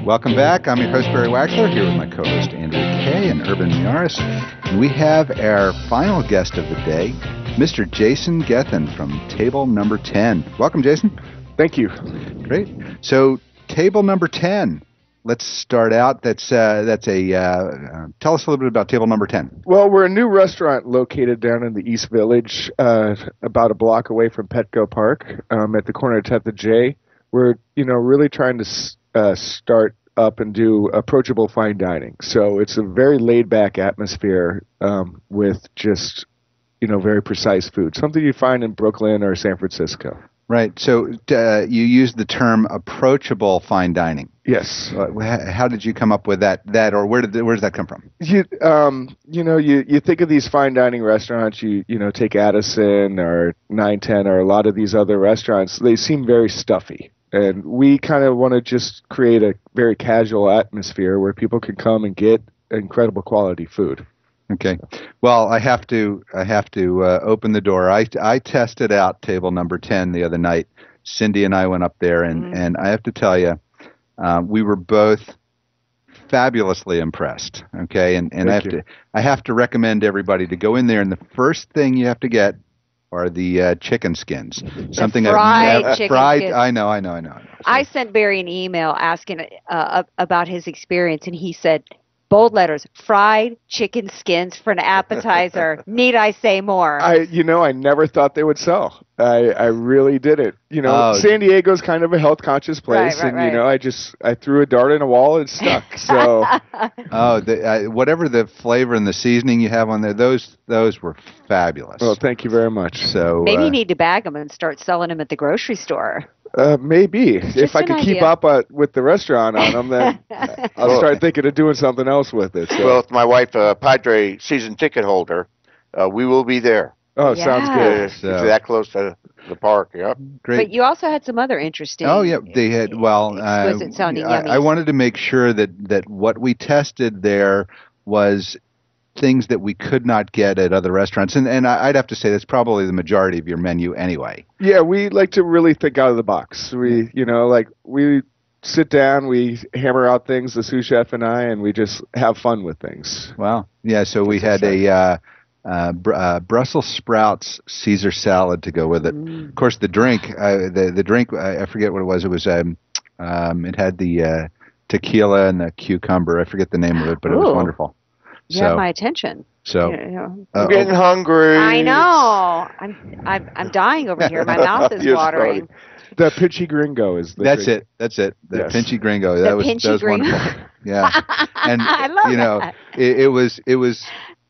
Welcome back. I'm your host, Barry Waxler, here with my co-host, Andrew Kay and Urban Miaris. And we have our final guest of the day, Mr. Jason Gethin from table number 10. Welcome, Jason. Thank you. Great. So, table number 10. Let's start out. Tell us a little bit about table number 10. Well, we're a new restaurant located down in the East Village, about a block away from Petco Park, at the corner of 10th and J. We're, really trying to start up and do approachable fine dining. So it's a very laid-back atmosphere with just, very precise food, something you find in Brooklyn or San Francisco. Right. So you used the term approachable fine dining. Yes. How did you come up with that? Or where does that come from? You think of these fine dining restaurants. You take Addison or 910 or a lot of these other restaurants. They seem very stuffy, and we kind of want to just create a very casual atmosphere where people can come and get incredible quality food. Okay. Well, I have to open the door. I tested out table number 10 the other night. Cindy and I went up there, and I have to tell you, we were both fabulously impressed. Okay, and I have to recommend everybody to go in there, and the first thing you have to get are the chicken skins. Something fried chicken skins. I know. I sent Barry an email asking about his experience, and he said, bold letters, fried chicken skins for an appetizer. Need I say more? I never thought they would sell. I really didn't. San Diego's kind of a health conscious place, right. I threw a dart in a wall and it stuck. So, whatever the flavor and the seasoning you have on there, those were fabulous. Well, thank you very much. So maybe you need to bag them and start selling them at the grocery store. Maybe. If I could keep up with the restaurant on them, then I'll start thinking of doing something else with it. So. Well, if my wife, Padre season ticket holder, we will be there. Oh, sounds good. It's that close to the park, yep. Great. But you also had some other interesting. Oh, yeah, they had. Well, exquisite sounding yummies. I wanted to make sure that what we tested there was things that we could not get at other restaurants, and I'd have to say that's probably the majority of your menu anyway. Yeah, we like to really think out of the box. We sit down, we hammer out things, the sous chef and I, and we just have fun with things. Wow. Yeah. So we had a Brussels sprouts Caesar salad to go with it. Of course, the drink, the drink, I forget what it was. It was it had the tequila and the cucumber. I forget the name of it, but it was wonderful. You have my attention. So I'm getting hungry. I know. I'm dying over here. My mouth is watering. The Pinchy Gringo is the drink. That's it. The Pinchy Gringo. That was wonderful. Yeah. And I love that. It was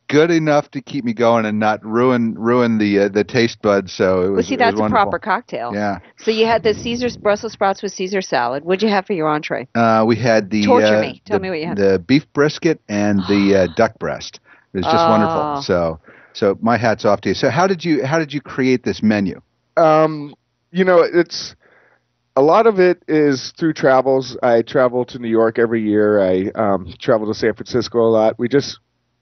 good enough to keep me going and not ruin the taste buds. So it was. See, that's it was a proper cocktail. Yeah. So you had the Brussels sprouts with Caesar salad. What'd you have for your entree? We had the torture me. Tell me what you had. The beef brisket and the duck breast. It was just wonderful. So my hat's off to you. So how did you create this menu? It's a lot of it is through travels. I travel to New York every year. I travel to San Francisco a lot.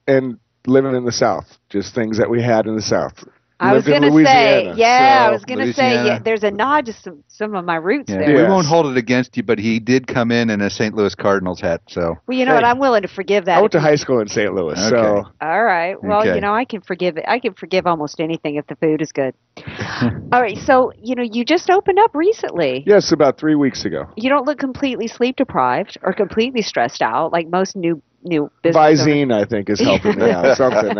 And living in the South, just things that we had in the South. I was going to say, there's a nod to some of my roots there. We won't hold it against you, but he did come in a St. Louis Cardinals hat. So. Well, you know what? I'm willing to forgive that. I went to high school in St. Louis. Okay. So. All right. Well, I can forgive it. I can forgive almost anything if the food is good. All right. So, you just opened up recently. Yes, about 3 weeks ago. You don't look completely sleep deprived or completely stressed out like most new business Visine, I think, is helping me out. Something.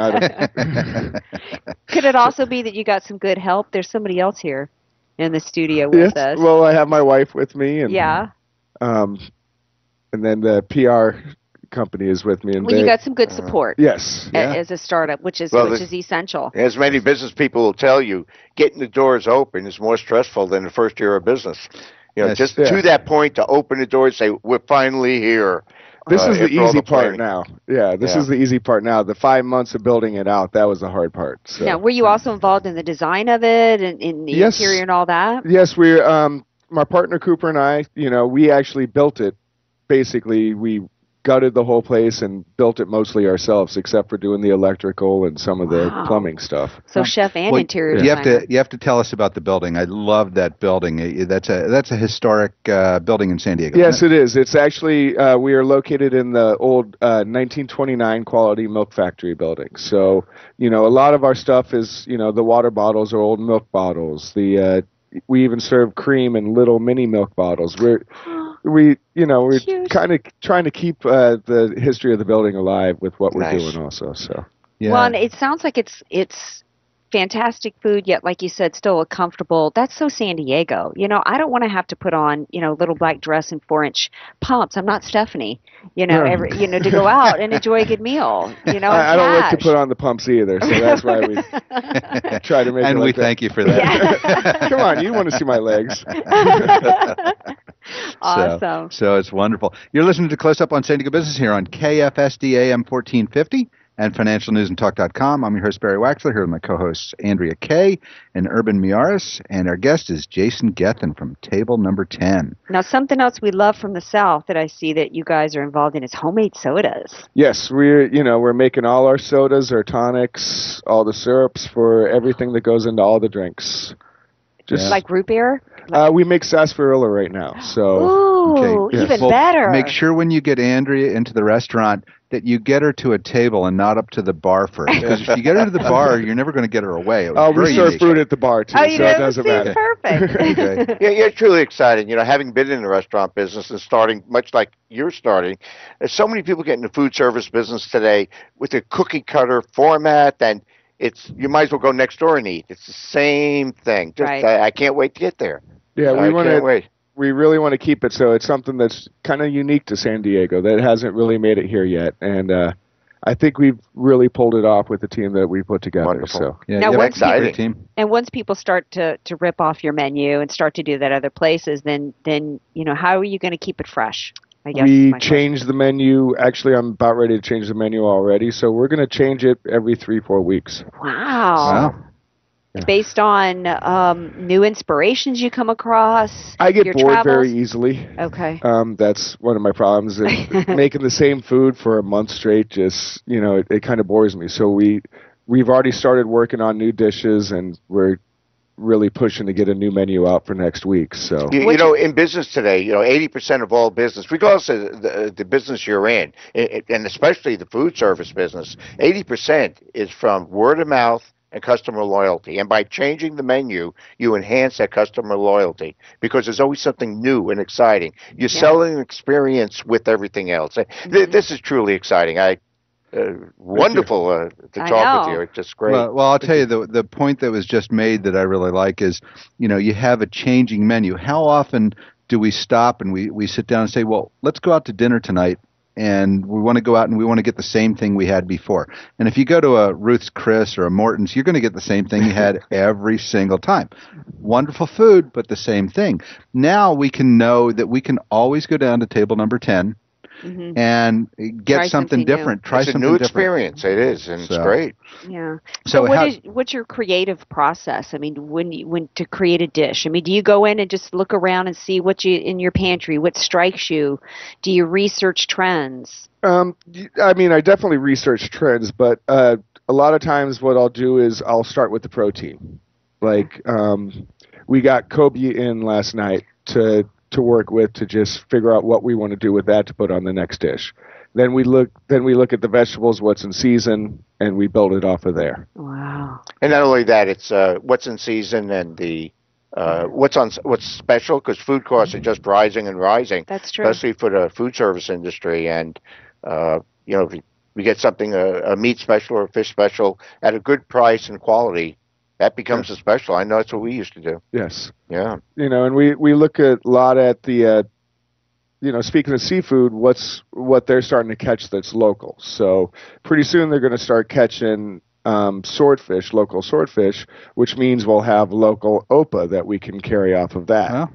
Could it also be that you got some good help? There's somebody else here in the studio with us. Well, I have my wife with me, and and then the PR company is with me. And you got some good support. Yes, as a startup, which is essential. As many business people will tell you, getting the doors open is more stressful than the first year of business. To that point, to open the door and say, "We're finally here." This is the easy part now. Yeah, this is the easy part now. The 5 months of building it out, that was the hard part. So. Now, were you also involved in the design of it and in the interior and all that? Yes, my partner Cooper and I, we actually built it. Basically, we gutted the whole place and built it mostly ourselves, except for doing the electrical and some of the plumbing stuff. So chef and interior designer. You have to tell us about the building. I love that building. That's a historic building in San Diego. Yes, it is. It's actually we are located in the old 1929 quality milk factory building. So a lot of our stuff is the water bottles are old milk bottles. We even serve cream in little mini milk bottles. We're kind of trying to keep the history of the building alive with what we're doing also. So well, and it sounds like it's fantastic food, yet like you said, still a comfortable. That's so San Diego. I don't want to have to put on little black dress and 4-inch pumps. I'm not Stephanie. To go out and enjoy a good meal. I don't like to put on the pumps either, so that's why we try to make. And it we like thank you for that. Yeah. Come on, you want to see my legs? Awesome. So it's wonderful. You're listening to Close Up on San Diego Business here on KFSD AM 1450 and financialnewsandtalk.com. I'm your host, Barry Waxler, here with my co-hosts, Andrea Kay and Urban Miaris, and our guest is Jason Gethin from table number 10. Now, something else we love from the South that I see that you guys are involved in is homemade sodas. Yes, we're making all our sodas, our tonics, all the syrups for everything that goes into all the drinks. Just like root beer? We make sarsaparilla right now. So Ooh, even better. Make sure when you get Andrea into the restaurant that you get her to a table and not up to the bar first. Because if you get her to the bar, you're never going to get her away. We serve food at the bar, too, so it doesn't matter. Perfect. Okay. Yeah, it's truly exciting. Having been in the restaurant business and starting, much like you're starting, there's so many people getting the food service business today with a cookie-cutter format, and you might as well go next door and eat. It's the same thing. I can't wait to get there. Yeah, we really want to keep it so it's something that's kind of unique to San Diego that hasn't really made it here yet, and I think we've really pulled it off with the team that we put together. Wonderful. So now, exciting. And once people start to rip off your menu and start to do that other places, then how are you going to keep it fresh? I guess we change the menu. Actually, I'm about ready to change the menu already, so we're going to change it every 3-4 weeks. Wow. Based on new inspirations you come across? I get bored travels? very easily. Okay. That's one of my problems. Making the same food for a month straight just, it kind of bores me. So we've already started working on new dishes, and we're really pushing to get a new menu out for next week. So in business today, 80% of all business, regardless of the business you're in, and especially the food service business, 80% is from word of mouth and customer loyalty. And by changing the menu, you enhance that customer loyalty because there's always something new and exciting. You're selling an experience with everything else. This is truly exciting. Wonderful to talk with you. It's just great. Well, I'll tell you, the point that was just made that I really like is, you have a changing menu. How often do we stop and we sit down and say, well, let's go out to dinner tonight, and we want to go out and we want to get the same thing we had before. And if you go to a Ruth's Chris or a Morton's, you're going to get the same thing you had every single time. Wonderful food, but the same thing. Now we can know that we can always go down to table number 10 and get something different. Try something different. It's a new experience. It is, and it's great. Yeah. So what's your creative process? I mean, when to create a dish? I mean, do you go in and just look around and see what you in your pantry, what strikes you? Do you research trends? I definitely research trends, but a lot of times what I'll do is I'll start with the protein. Like we got Kobe in last night to work with to just figure out what we want to do with that to put on the next dish. Then we look at the vegetables, what's in season, and we build it off of there. Wow. And not only that, it's what's in season and the what's special, because food costs are just rising and rising. That's true. Especially for the food service industry. And if we get something a meat special or a fish special at a good price and quality, that becomes a special. I know that's what we used to do. Yes. Yeah. And we look a lot at the, speaking of seafood, what they're starting to catch that's local. So pretty soon they're going to start catching swordfish, local swordfish, which means we'll have local OPA that we can carry off of that. Huh?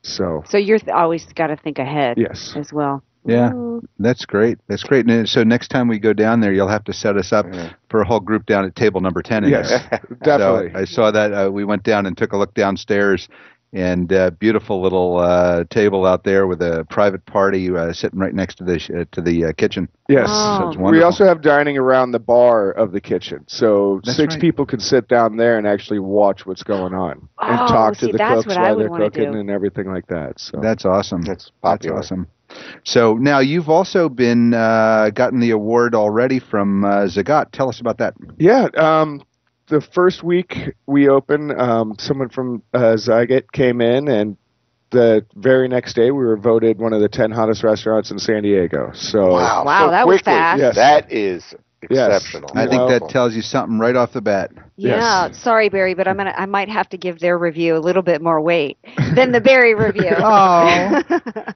So you're always got to think ahead. Yes. As well. Yeah, that's great. That's great. And so next time we go down there, you'll have to set us up for a whole group down at table number 10. Yes, definitely. So I saw that we went down and took a look downstairs, and beautiful little table out there with a private party sitting right next to the kitchen. Yes. Oh. We also have dining around the bar of the kitchen. So That's six right. people can sit down there and actually watch what's going on and Oh, talk see, to the that's cooks what I while would they're wanna cooking do. and everything like that. So That's awesome. That's That's popular. awesome. So now you've also been gotten the award already from Zagat. Tell us about that. yeah, the first week we opened, someone from Zygot came in, and the very next day we were voted one of the 10 hottest restaurants in San Diego. So Wow, Wow, so that was quickly. fast. Yes. That is Yes. exceptional. I think Well- that tells you something right off the bat. Yeah, Yes. sorry, Barry, but I might have to give their review a little bit more weight than the Barry review. Oh.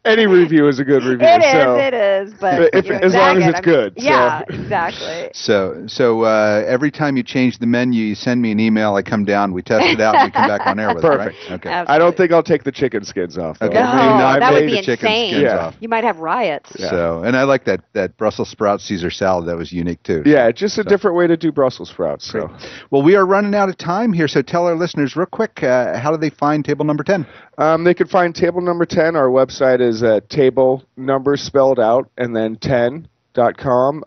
any review is a good review. It is, but If- you know, as long as Zagat, it's good, Yeah, so. exactly. So every time you change the menu, you send me an email. I come down, we test it out, and we come back on air with Perfect. it. Right? Okay. I don't think I'll take the chicken skins off. Though. Okay. No, I that would made be the chicken insane. skins Yeah. off. You might have riots. Yeah. So, and I like that Brussels sprout Caesar salad. That was unique too. Yeah, just a different way to do Brussels sprouts. So. Well, we are running out of time here, so tell our listeners real quick, how do they find table number 10? They can find table number 10. Our website is table number spelled out and then 10.com.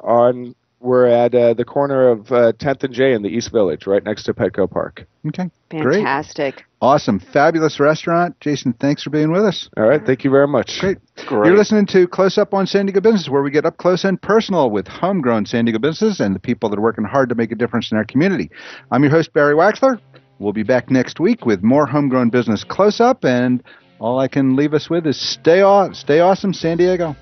We're at the corner of 10th and J in the East Village, right next to Petco Park. Okay, great. Fantastic. Awesome. Fabulous restaurant. Jason, thanks for being with us. All right, thank you very much. Great. Great. You're listening to Close Up on San Diego Business, where we get up close and personal with homegrown San Diego businesses and the people that are working hard to make a difference in our community. I'm your host, Barry Waxler. We'll be back next week with more homegrown business close up, and all I can leave us with is stay awesome, San Diego.